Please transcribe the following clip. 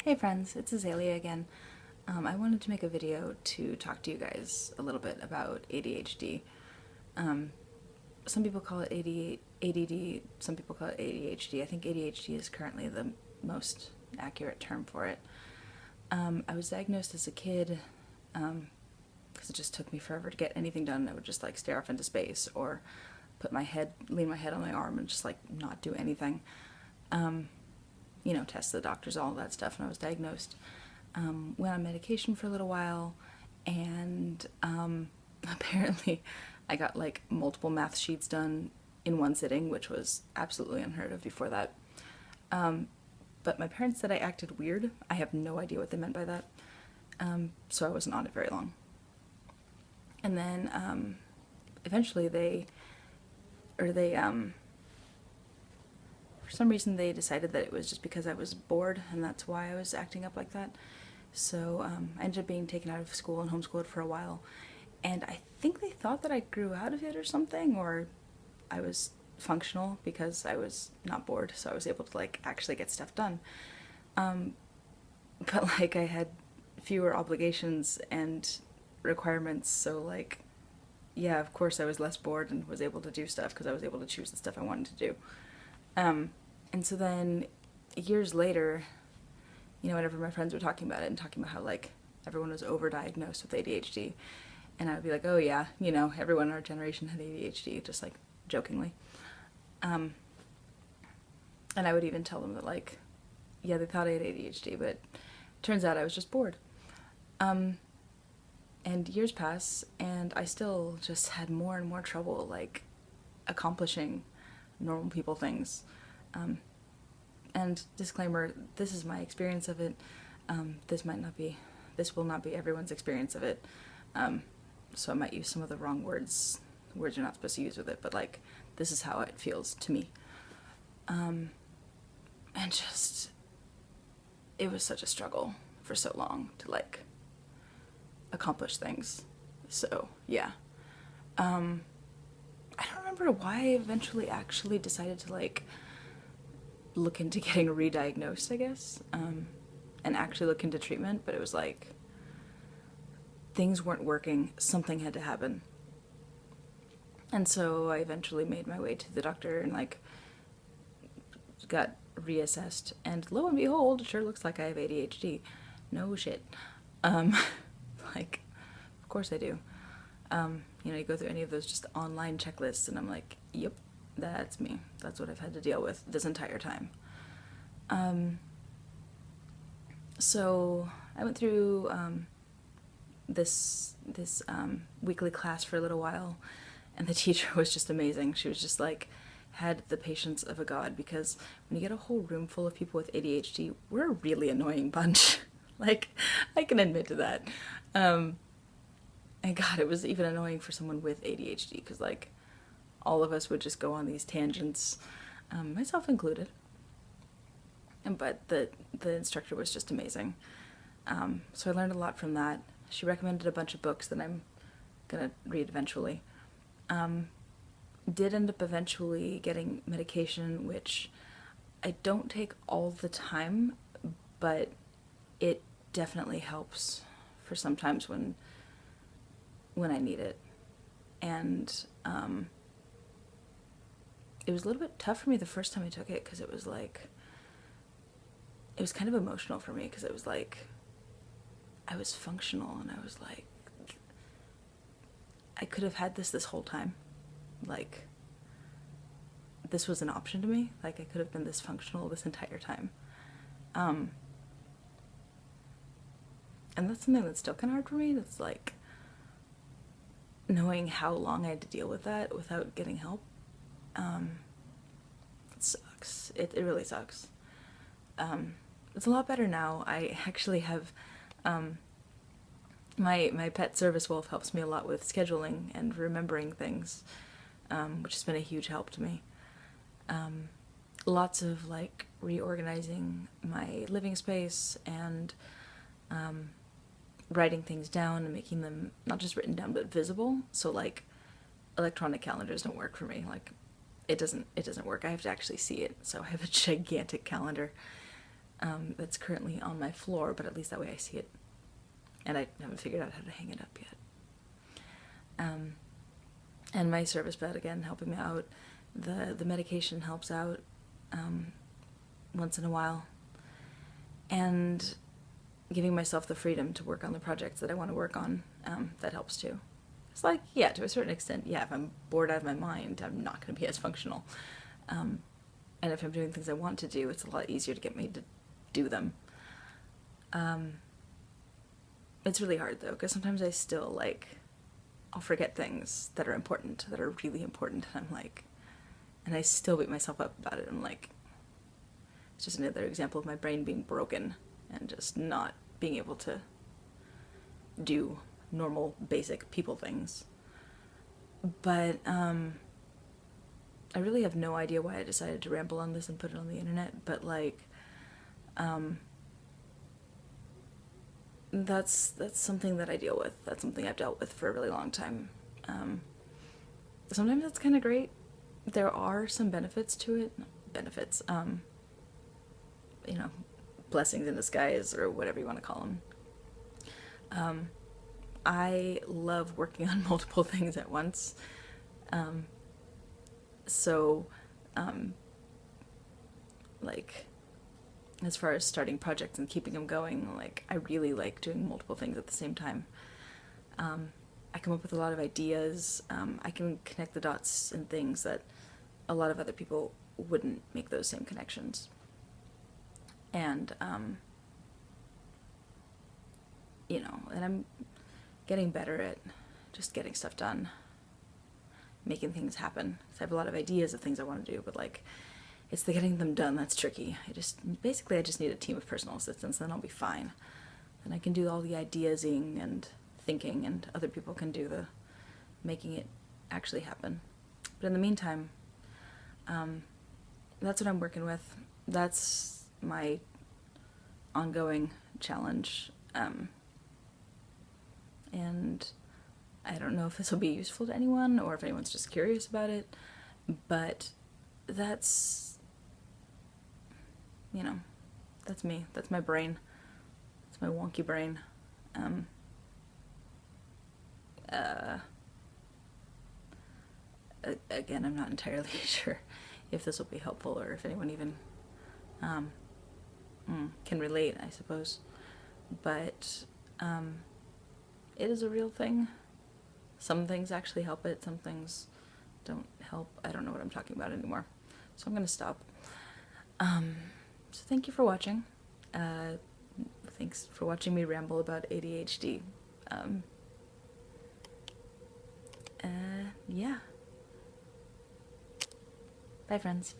Hey friends, it's Azalea again. I wanted to make a video to talk to you guys a little bit about ADHD. Um, some people call it ADD, some people call it ADHD. I think ADHD is currently the most accurate term for it. I was diagnosed as a kid because it just took me forever to get anything done. I would just like stare off into space or lean my head on my arm and just like not do anything. Test the doctors, all that stuff, and I was diagnosed. Went on medication for a little while, and apparently I got like multiple math sheets done in one sitting, which was absolutely unheard of before that. But my parents said I acted weird. I have no idea what they meant by that. So I wasn't on it very long. And then eventually for some reason they decided that it was just because I was bored and that's why I was acting up like that. So I ended up being taken out of school and homeschooled for a while. And I think they thought that I grew out of it or something, or I was functional because I was not bored, so I was able to like actually get stuff done. But like I had fewer obligations and requirements, so like yeah, of course I was less bored and was able to do stuff because I was able to choose the stuff I wanted to do. And so then years later, whenever my friends were talking about it and talking about how like everyone was overdiagnosed with ADHD, and I would be like, oh yeah, everyone in our generation had ADHD, just like jokingly. And I would even tell them that like, yeah, they thought I had ADHD, but it turns out I was just bored. And years pass, and I still just had more and more trouble like accomplishing normal people things. And disclaimer, this is my experience of it. This will not be everyone's experience of it. So I might use some of the wrong words you're not supposed to use with it, but like, this is how it feels to me. And just, it was such a struggle for so long to like accomplish things. So yeah. I don't remember why I eventually actually decided to like look into getting re-diagnosed, I guess, and actually look into treatment, but it was like things weren't working, something had to happen. And so I eventually made my way to the doctor and like got reassessed, and lo and behold, it sure looks like I have ADHD. No shit. Like, of course I do. You go through any of those just online checklists and I'm like, yep, that's me. That's what I've had to deal with this entire time. So I went through this weekly class for a little while, and the teacher was just amazing. She was just like, had the patience of a god, because when you get a whole room full of people with ADHD, we're a really annoying bunch. Like, I can admit to that. And God, it was even annoying for someone with ADHD, because like all of us would just go on these tangents, myself included. But the instructor was just amazing. So I learned a lot from that. She recommended a bunch of books that I'm gonna read eventually. Did end up eventually getting medication, which I don't take all the time, but it definitely helps for sometimes when I need it. And it was a little bit tough for me the first time I took it, because it was kind of emotional for me, because it was like I was functional and I was like, I could have had this whole time. Like, this was an option to me. Like, I could have been this functional this entire time. And that's something that's still kind of hard for me. That's like knowing how long I had to deal with that without getting help. It sucks. It really sucks. It's a lot better now. I actually have my pet service wolf helps me a lot with scheduling and remembering things, which has been a huge help to me. Lots of like reorganizing my living space and writing things down and making them not just written down but visible. So like electronic calendars don't work for me. Like it doesn't work. I have to actually see it. So I have a gigantic calendar. that's currently on my floor, but at least that way I see it. And I haven't figured out how to hang it up yet. And my service bed, again, helping me out. The medication helps out once in a while. And giving myself the freedom to work on the projects that I want to work on, that helps too. It's like, yeah, to a certain extent, yeah, if I'm bored out of my mind, I'm not going to be as functional. And if I'm doing things I want to do, it's a lot easier to get me to do them. It's really hard, though, because sometimes I still, like, I'll forget things that are important, that are really important, and I'm like, and I still beat myself up about it. I'm like, it's just another example of my brain being broken and just not being able to do normal, basic people things. But, I really have no idea why I decided to ramble on this and put it on the internet, but, like, that's something that I deal with. That's something I've dealt with for a really long time. Sometimes it's kind of great. There are some benefits to it. Benefits, you know, blessings in disguise, or whatever you want to call them. I love working on multiple things at once. So, like, as far as starting projects and keeping them going, like, I really like doing multiple things at the same time. I come up with a lot of ideas. I can connect the dots in things that a lot of other people wouldn't make those same connections. And, you know, and I'm getting better at just getting stuff done, making things happen. So I have a lot of ideas of things I want to do, but, like, it's the getting them done that's tricky. I just need a team of personal assistants, then I'll be fine. And I can do all the ideasing and thinking, and other people can do the making it actually happen. But in the meantime, that's what I'm working with. That's my ongoing challenge. And I don't know if this will be useful to anyone, or if anyone's just curious about it, but that's, you know, that's me. That's my brain. It's my wonky brain. Again, I'm not entirely sure if this will be helpful, or if anyone even can relate, I suppose. But it is a real thing. Some things actually help it, some things don't help. I don't know what I'm talking about anymore, so I'm gonna stop. So thank you for watching. Thanks for watching me ramble about ADHD. Yeah. Bye, friends.